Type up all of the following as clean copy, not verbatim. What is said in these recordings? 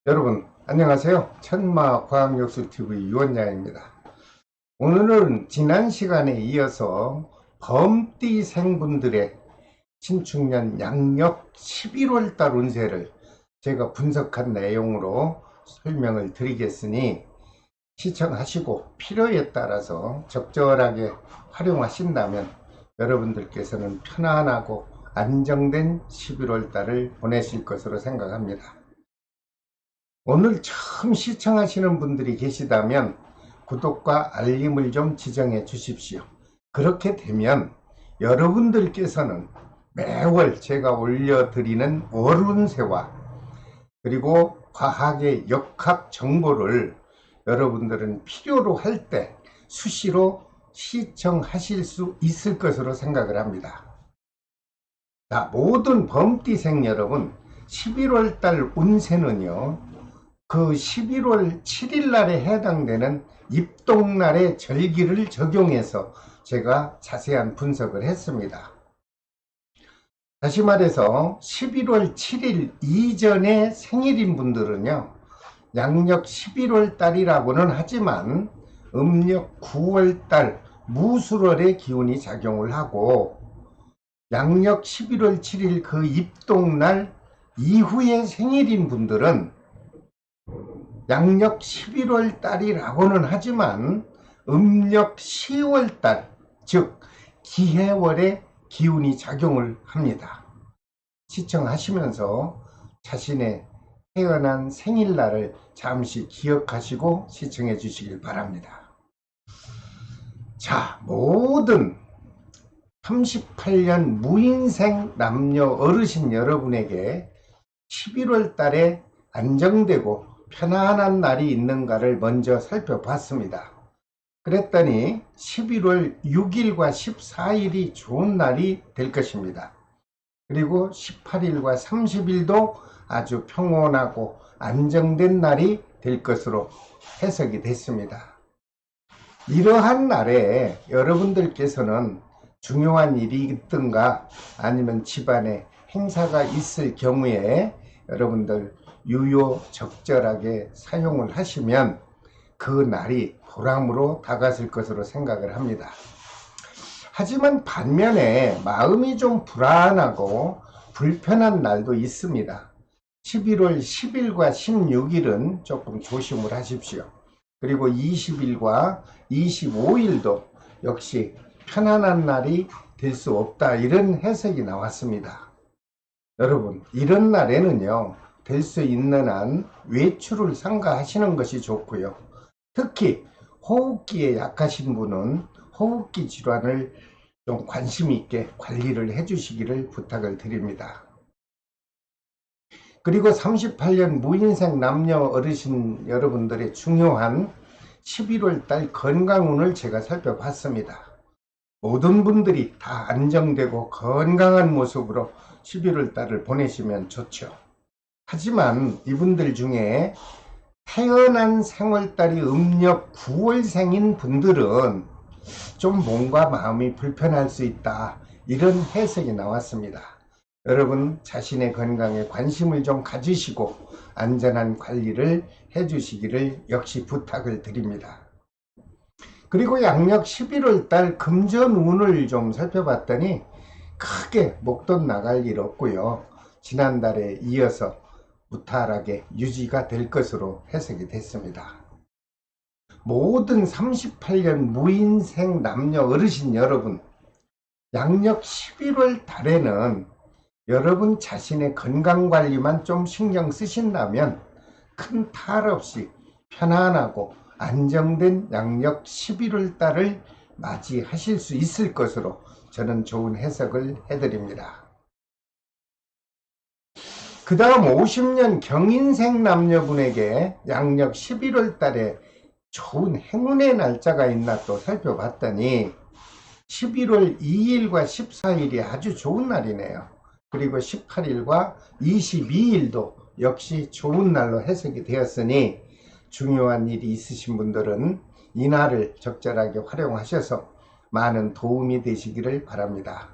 여러분 안녕하세요. 천마과학역술TV 유원장입니다. 오늘은 지난 시간에 이어서 범띠생분들의 신축년 양력 11월달 운세를 제가 분석한 내용으로 설명을 드리겠으니 시청하시고 필요에 따라서 적절하게 활용하신다면 여러분들께서는 편안하고 안정된 11월달을 보내실 것으로 생각합니다. 오늘 처음 시청하시는 분들이 계시다면 구독과 알림을 좀 지정해 주십시오. 그렇게 되면 여러분들께서는 매월 제가 올려드리는 월운세와 그리고 과학의 역학 정보를 여러분들은 필요로 할 때 수시로 시청하실 수 있을 것으로 생각을 합니다. 자, 모든 범띠생 여러분, 11월달 운세는요, 그 11월 7일 날에 해당되는 입동날의 절기를 적용해서 제가 자세한 분석을 했습니다. 다시 말해서 11월 7일 이전에 생일인 분들은요, 양력 11월 달이라고는 하지만 음력 9월 달 무술월의 기운이 작용을 하고 양력 11월 7일 그 입동날 이후에 생일인 분들은 양력 11월 달이라고는 하지만 음력 10월 달, 즉 기해월의 기운이 작용을 합니다. 시청하시면서 자신의 태어난 생일날을 잠시 기억하시고 시청해 주시길 바랍니다. 자, 모든 38년 무인생 남녀 어르신 여러분에게 11월 달에 안정되고 편안한 날이 있는가를 먼저 살펴봤습니다. 그랬더니 11월 6일과 14일이 좋은 날이 될 것입니다. 그리고 18일과 30일도 아주 평온하고 안정된 날이 될 것으로 해석이 됐습니다. 이러한 날에 여러분들께서는 중요한 일이 있든가 아니면 집안에 행사가 있을 경우에 여러분들 유효적절하게 사용을 하시면 그 날이 보람으로 다가설 것으로 생각을 합니다. 하지만 반면에 마음이 좀 불안하고 불편한 날도 있습니다. 11월 10일과 16일은 조금 조심을 하십시오. 그리고 20일과 25일도 역시 편안한 날이 될 수 없다, 이런 해석이 나왔습니다. 여러분, 이런 날에는요, 될 수 있는 한 외출을 삼가하시는 것이 좋고요. 특히 호흡기에 약하신 분은 호흡기 질환을 좀 관심 있게 관리를 해 주시기를 부탁을 드립니다. 그리고 38년 무인생 남녀 어르신 여러분들의 중요한 11월 달 건강운을 제가 살펴봤습니다. 모든 분들이 다 안정되고 건강한 모습으로 11월 달을 보내시면 좋죠. 하지만 이분들 중에 태어난 생월달이 음력 9월생인 분들은 좀 몸과 마음이 불편할 수 있다, 이런 해석이 나왔습니다. 여러분 자신의 건강에 관심을 좀 가지시고 안전한 관리를 해주시기를 역시 부탁을 드립니다. 그리고 양력 11월 달 금전운을 좀 살펴봤더니 크게 목돈 나갈 일 없고요. 지난달에 이어서 무탈하게 유지가 될 것으로 해석이 됐습니다. 모든 38년 무인생 남녀 어르신 여러분, 양력 11월 달에는 여러분 자신의 건강관리만 좀 신경 쓰신다면 큰 탈 없이 편안하고 안정된 양력 11월 달을 맞이하실 수 있을 것으로 저는 좋은 해석을 해드립니다. 그 다음 50년 경인생 남녀분에게 양력 11월 달에 좋은 행운의 날짜가 있나 또 살펴봤더니 11월 2일과 14일이 아주 좋은 날이네요. 그리고 18일과 22일도 역시 좋은 날로 해석이 되었으니 중요한 일이 있으신 분들은 이 날을 적절하게 활용하셔서 많은 도움이 되시기를 바랍니다.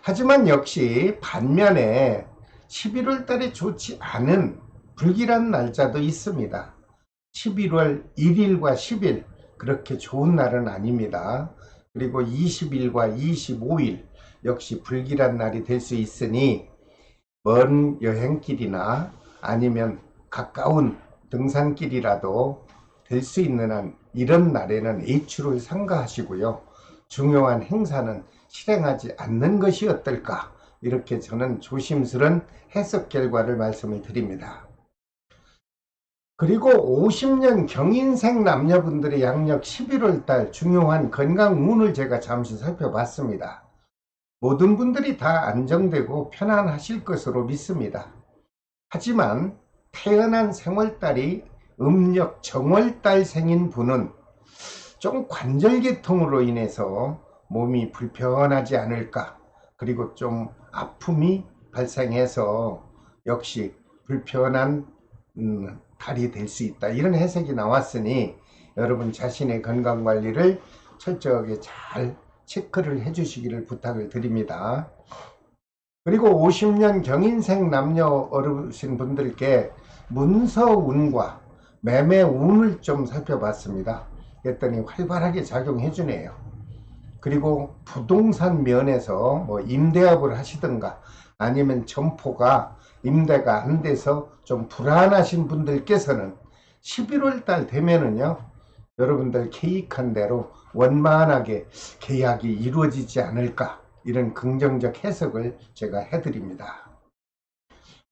하지만 역시 반면에 11월 달에 좋지 않은 불길한 날짜도 있습니다. 11월 1일과 10일 그렇게 좋은 날은 아닙니다. 그리고 20일과 25일 역시 불길한 날이 될 수 있으니 먼 여행길이나 아니면 가까운 등산길이라도 될 수 있는 한 이런 날에는 외출을 삼가하시고요. 중요한 행사는 실행하지 않는 것이 어떨까, 이렇게 저는 조심스런 해석 결과를 말씀을 드립니다. 그리고 50년 경인생 남녀분들의 양력 11월달 중요한 건강운을 제가 잠시 살펴봤습니다. 모든 분들이 다 안정되고 편안하실 것으로 믿습니다. 하지만 태어난 생월달이 음력 정월달 생인 분은 좀 관절계통으로 인해서 몸이 불편하지 않을까, 그리고 좀 아픔이 발생해서 역시 불편한 달이 될 수 있다, 이런 해석이 나왔으니 여러분 자신의 건강관리를 철저하게 잘 체크를 해 주시기를 부탁을 드립니다. 그리고 50년 경인생 남녀 어르신 분들께 문서운과 매매운을 좀 살펴봤습니다. 그랬더니 활발하게 작용해 주네요. 그리고 부동산 면에서 뭐 임대업을 하시든가 아니면 점포가 임대가 안 돼서 좀 불안하신 분들께서는 11월 달 되면은요, 여러분들 계획한 대로 원만하게 계약이 이루어지지 않을까, 이런 긍정적 해석을 제가 해드립니다.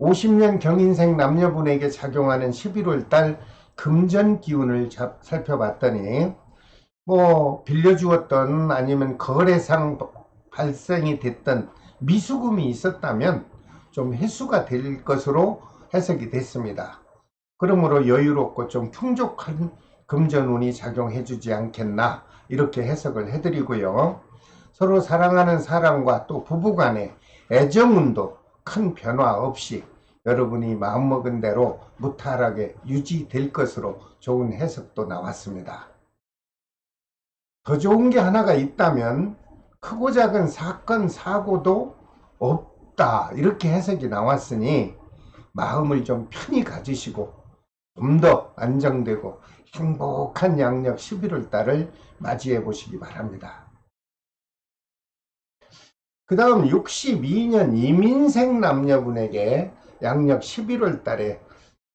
50년 경인생 남녀분에게 작용하는 11월 달 금전 기운을 살펴봤더니 뭐 빌려주었던 아니면 거래상 발생이 됐던 미수금이 있었다면 좀 회수가 될 것으로 해석이 됐습니다. 그러므로 여유롭고 좀 풍족한 금전운이 작용해 주지 않겠나, 이렇게 해석을 해드리고요. 서로 사랑하는 사람과 또 부부간의 애정운도 큰 변화 없이 여러분이 마음먹은 대로 무탈하게 유지될 것으로 좋은 해석도 나왔습니다. 더 좋은 게 하나가 있다면 크고 작은 사건 사고도 없다, 이렇게 해석이 나왔으니 마음을 좀 편히 가지시고 좀 더 안정되고 행복한 양력 11월 달을 맞이해 보시기 바랍니다. 그 다음 62년 이민생 남녀분에게 양력 11월 달에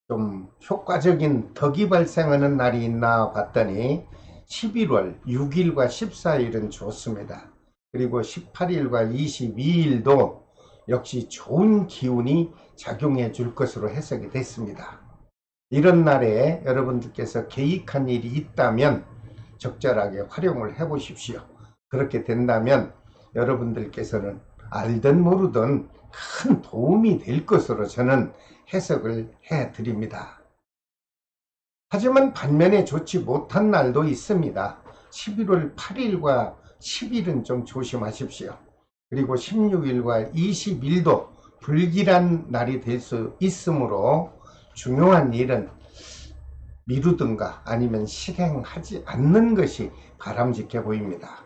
좀 효과적인 덕이 발생하는 날이 있나 봤더니 11월 6일과 14일은 좋습니다. 그리고 18일과 22일도 역시 좋은 기운이 작용해 줄 것으로 해석이 됐습니다. 이런 날에 여러분들께서 계획한 일이 있다면 적절하게 활용을 해 보십시오. 그렇게 된다면 여러분들께서는 알든 모르든 큰 도움이 될 것으로 저는 해석을 해 드립니다. 하지만 반면에 좋지 못한 날도 있습니다. 11월 8일과 10일은 좀 조심하십시오. 그리고 16일과 20일도 불길한 날이 될 수 있으므로 중요한 일은 미루든가 아니면 실행하지 않는 것이 바람직해 보입니다.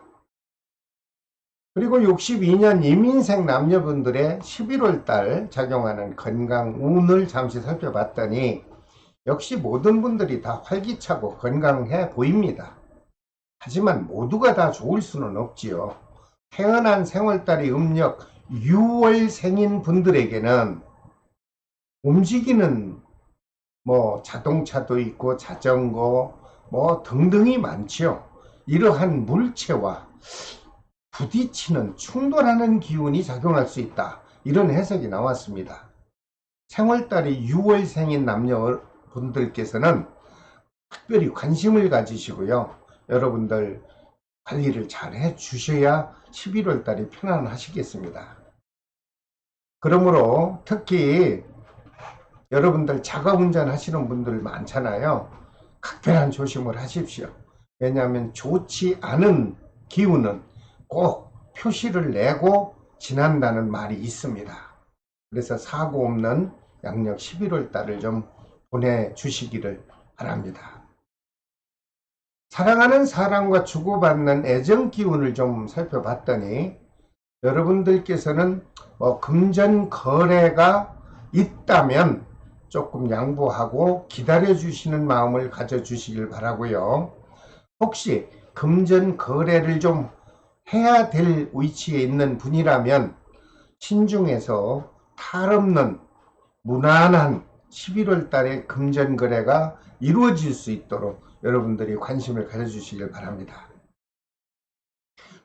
그리고 62년 이민생 남녀분들의 11월 달 작용하는 건강운을 잠시 살펴봤더니 역시 모든 분들이 다 활기차고 건강해 보입니다. 하지만 모두가 다 좋을 수는 없지요. 태어난 생월달이 음력 6월 생인 분들에게는 움직이는 뭐 자동차도 있고 자전거 뭐 등등이 많죠. 이러한 물체와 부딪히는 충돌하는 기운이 작용할 수 있다, 이런 해석이 나왔습니다. 생월달이 6월생인 남녀분들께서는 특별히 관심을 가지시고요, 여러분들 관리를 잘 해주셔야 11월달이 편안하시겠습니다. 그러므로 특히 여러분들 자가운전 하시는 분들 많잖아요. 각별한 조심을 하십시오. 왜냐하면 좋지 않은 기운은 꼭 표시를 내고 지난다는 말이 있습니다. 그래서 사고 없는 양력 11월 달을 좀 보내주시기를 바랍니다. 사랑하는 사람과 주고받는 애정 기운을 좀 살펴봤더니 여러분들께서는 금전 거래가 있다면 조금 양보하고 기다려 주시는 마음을 가져 주시길 바라고요. 혹시 금전 거래를 좀 해야 될 위치에 있는 분이라면 신중해서 탈 없는 무난한 11월 달에 금전 거래가 이루어질 수 있도록 여러분들이 관심을 가져주시길 바랍니다.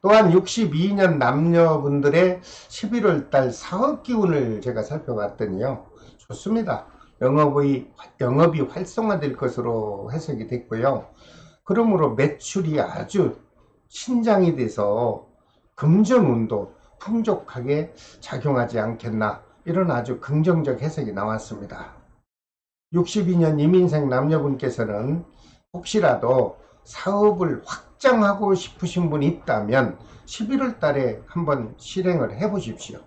또한 62년 남녀분들의 11월 달 사업 기운을 제가 살펴봤더니요, 좋습니다. 영업이 활성화될 것으로 해석이 됐고요. 그러므로 매출이 아주 신장이 돼서 금전운도 풍족하게 작용하지 않겠나, 이런 아주 긍정적 해석이 나왔습니다. 62년 임인생 남녀분께서는 혹시라도 사업을 확장하고 싶으신 분이 있다면 11월 달에 한번 실행을 해 보십시오.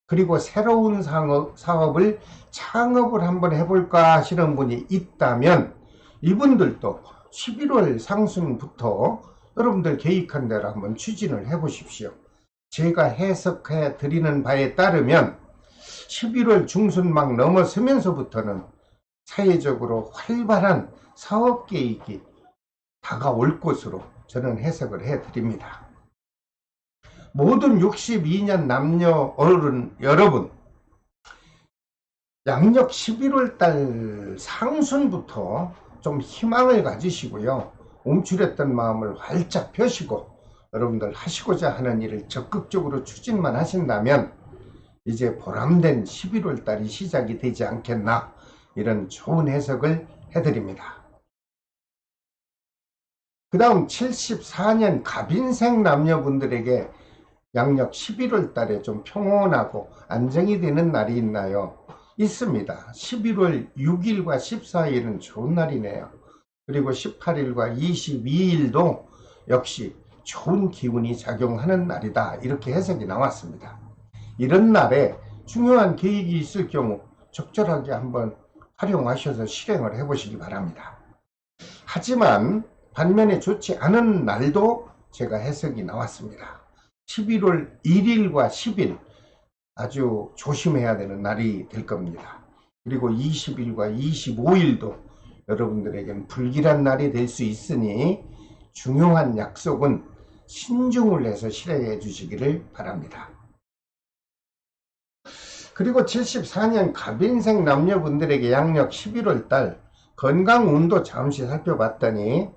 그리고 새로운 사업을 창업을 한번 해볼까 하시는 분이 있다면 이분들도 11월 상순부터 여러분들 계획한 대로 한번 추진을 해 보십시오. 제가 해석해 드리는 바에 따르면 11월 중순 막 넘어서면서부터는 사회적으로 활발한 사업 계획이 다가올 것으로 저는 해석을 해 드립니다. 모든 62년 남녀 어른 여러분, 양력 11월 달 상순부터 좀 희망을 가지시고요, 움츠렸던 마음을 활짝 펴시고 여러분들 하시고자 하는 일을 적극적으로 추진만 하신다면 이제 보람된 11월 달이 시작이 되지 않겠나, 이런 좋은 해석을 해드립니다. 그 다음 74년 갑인생 남녀분들에게 양력 11월 달에 좀 평온하고 안정이 되는 날이 있나요? 있습니다. 11월 6일과 14일은 좋은 날이네요. 그리고 18일과 22일도 역시 좋은 기운이 작용하는 날이다, 이렇게 해석이 나왔습니다. 이런 날에 중요한 계획이 있을 경우 적절하게 한번 활용하셔서 실행을 해보시기 바랍니다. 하지만 반면에 좋지 않은 날도 제가 해석이 나왔습니다. 11월 1일과 10일 아주 조심해야 되는 날이 될 겁니다. 그리고 20일과 25일도 여러분들에게는 불길한 날이 될 수 있으니 중요한 약속은 신중을 해서 실행해 주시기를 바랍니다. 그리고 74년 갑인생 남녀분들에게 양력 11월 달 건강운도 잠시 살펴봤더니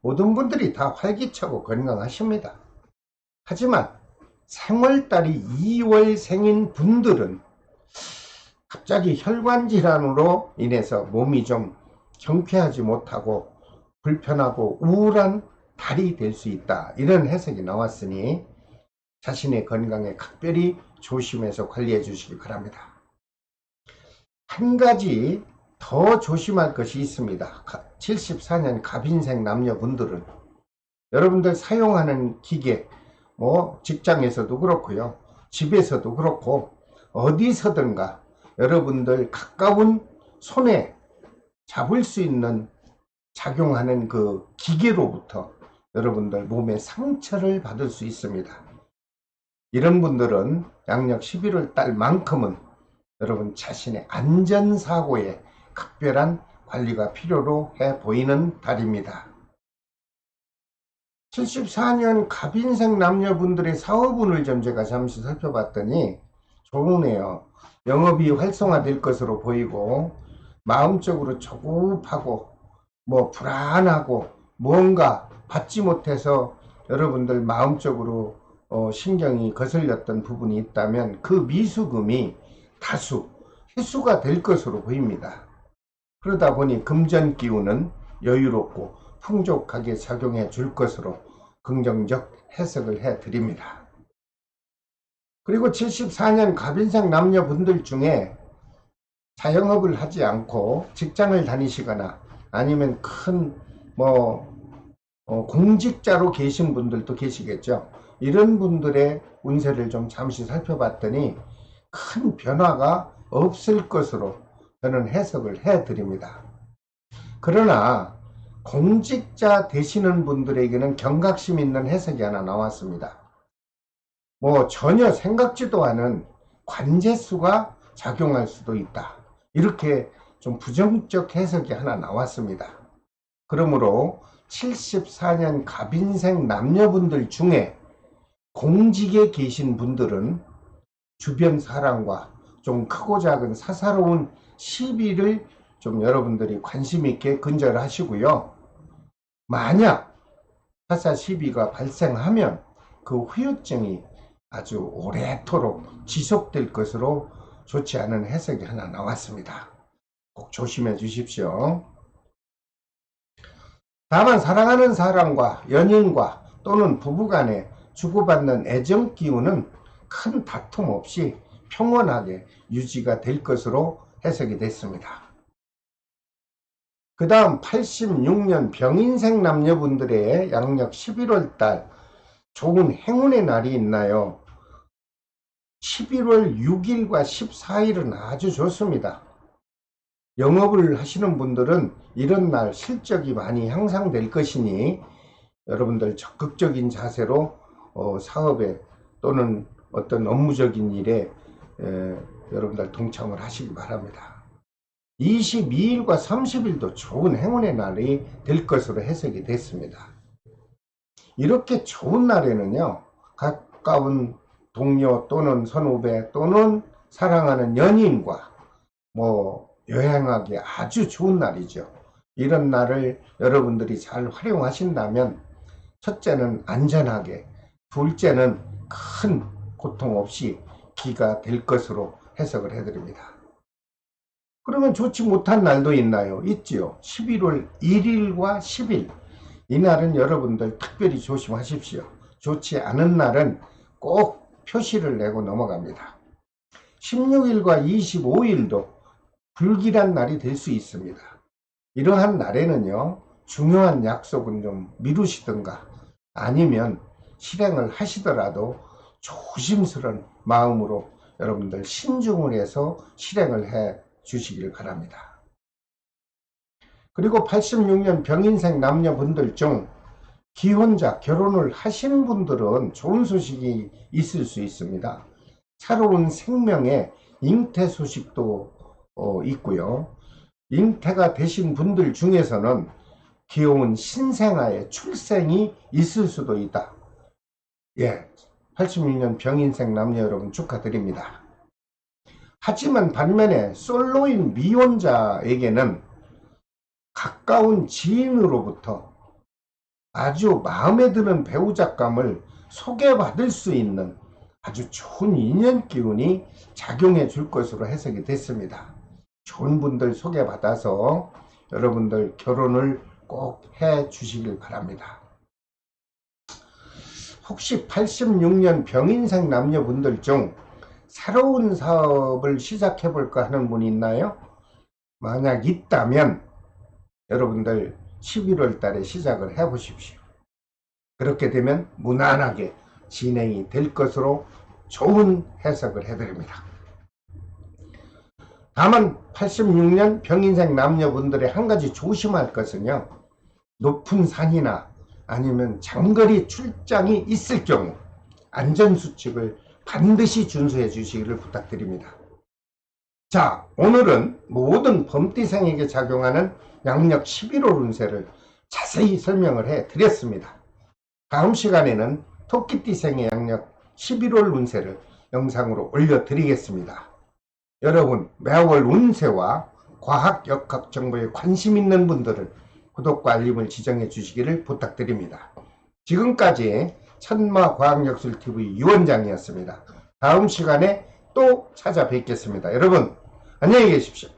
모든 분들이 다 활기차고 건강하십니다. 하지만 생월달이 2월생인 분들은 갑자기 혈관 질환으로 인해서 몸이 좀 경쾌하지 못하고 불편하고 우울한 달이 될 수 있다, 이런 해석이 나왔으니 자신의 건강에 각별히 조심해서 관리해 주시기 바랍니다. 한 가지 더 조심할 것이 있습니다. 74년 갑인생 남녀분들은 여러분들 사용하는 기계, 직장에서도 그렇고요, 집에서도 그렇고 어디서든가 여러분들 가까운 손에 잡을 수 있는 작용하는 그 기계로부터 여러분들 몸에 상처를 받을 수 있습니다. 이런 분들은 양력 11월 달만큼은 여러분 자신의 안전사고에 각별한 관리가 필요로 해 보이는 달입니다. 74년 갑인생 남녀분들의 사업운을 좀 제가 잠시 살펴봤더니 좋으네요. 영업이 활성화될 것으로 보이고 마음적으로 조급하고 불안하고 뭔가 받지 못해서 여러분들 마음적으로 신경이 거슬렸던 부분이 있다면 그 미수금이 다수 회수가 될 것으로 보입니다. 그러다 보니 금전 기운은 여유롭고 풍족하게 작용해 줄 것으로 긍정적 해석을 해 드립니다. 그리고 74년 갑인생 남녀분들 중에 자영업을 하지 않고 직장을 다니시거나 아니면 큰 공직자로 계신 분들도 계시겠죠. 이런 분들의 운세를 좀 잠시 살펴봤더니 큰 변화가 없을 것으로 저는 해석을 해 드립니다. 그러나 공직자 되시는 분들에게는 경각심 있는 해석이 하나 나왔습니다. 전혀 생각지도 않은 관제수가 작용할 수도 있다, 이렇게 좀 부정적 해석이 하나 나왔습니다. 그러므로 74년 갑인생 남녀분들 중에 공직에 계신 분들은 주변 사람과 좀 크고 작은 사사로운 시비를 좀 여러분들이 관심 있게 근절하시고요. 만약 사사 시비가 발생하면 그 후유증이 아주 오래도록 지속될 것으로 좋지 않은 해석이 하나 나왔습니다. 꼭 조심해 주십시오. 다만 사랑하는 사람과 연인과 또는 부부간에 주고받는 애정 기운은 큰 다툼 없이 평온하게 유지가 될 것으로 해석이 됐습니다. 그 다음 86년 병인생 남녀분들의 양력 11월 달 좋은 행운의 날이 있나요? 11월 6일과 14일은 아주 좋습니다. 영업을 하시는 분들은 이런 날 실적이 많이 향상될 것이니 여러분들 적극적인 자세로 사업에 또는 어떤 업무적인 일에 여러분들 동참을 하시기 바랍니다. 22일과 30일도 좋은 행운의 날이 될 것으로 해석이 됐습니다. 이렇게 좋은 날에는요, 가까운 동료 또는 선후배 또는 사랑하는 연인과 여행하기 아주 좋은 날이죠. 이런 날을 여러분들이 잘 활용하신다면 첫째는 안전하게, 둘째는 큰 고통 없이 기가 될 것으로 해석을 해드립니다. 그러면 좋지 못한 날도 있나요? 있지요. 11월 1일과 10일. 이 날은 여러분들 특별히 조심하십시오. 좋지 않은 날은 꼭 표시를 내고 넘어갑니다. 16일과 25일도 불길한 날이 될 수 있습니다. 이러한 날에는요, 중요한 약속은 좀 미루시든가 아니면 실행을 하시더라도 조심스러운 마음으로 여러분들 신중을 해서 실행을 해 주시길 바랍니다. 그리고 86년 병인생 남녀분들 중 기혼자 결혼을 하신 분들은 좋은 소식이 있을 수 있습니다. 새로운 생명의 잉태 소식도 있고요. 잉태가 되신 분들 중에서는 귀여운 신생아의 출생이 있을 수도 있다. 86년 병인생 남녀 여러분 축하드립니다. 하지만 반면에 솔로인 미혼자에게는 가까운 지인으로부터 아주 마음에 드는 배우자감을 소개받을 수 있는 아주 좋은 인연 기운이 작용해 줄 것으로 해석이 됐습니다. 좋은 분들 소개받아서 여러분들 결혼을 꼭 해 주시길 바랍니다. 혹시 86년 병인생 남녀분들 중 새로운 사업을 시작해 볼까 하는 분이 있나요? 만약 있다면 여러분들 11월 달에 시작을 해 보십시오. 그렇게 되면 무난하게 진행이 될 것으로 좋은 해석을 해드립니다. 다만 86년 병인생 남녀분들의 한 가지 조심할 것은요, 높은 산이나 아니면 장거리 출장이 있을 경우 안전수칙을 반드시 준수해 주시기를 부탁드립니다. 자, 오늘은 모든 범띠생에게 작용하는 양력 11월 운세를 자세히 설명을 해 드렸습니다. 다음 시간에는 토끼띠생의 양력 11월 운세를 영상으로 올려드리겠습니다. 여러분, 매월 운세와 과학 역학 정보에 관심 있는 분들은 구독과 알림을 지정해 주시기를 부탁드립니다. 지금까지 천마과학역술TV 유원장이었습니다. 다음 시간에 또 찾아뵙겠습니다. 여러분, 안녕히 계십시오.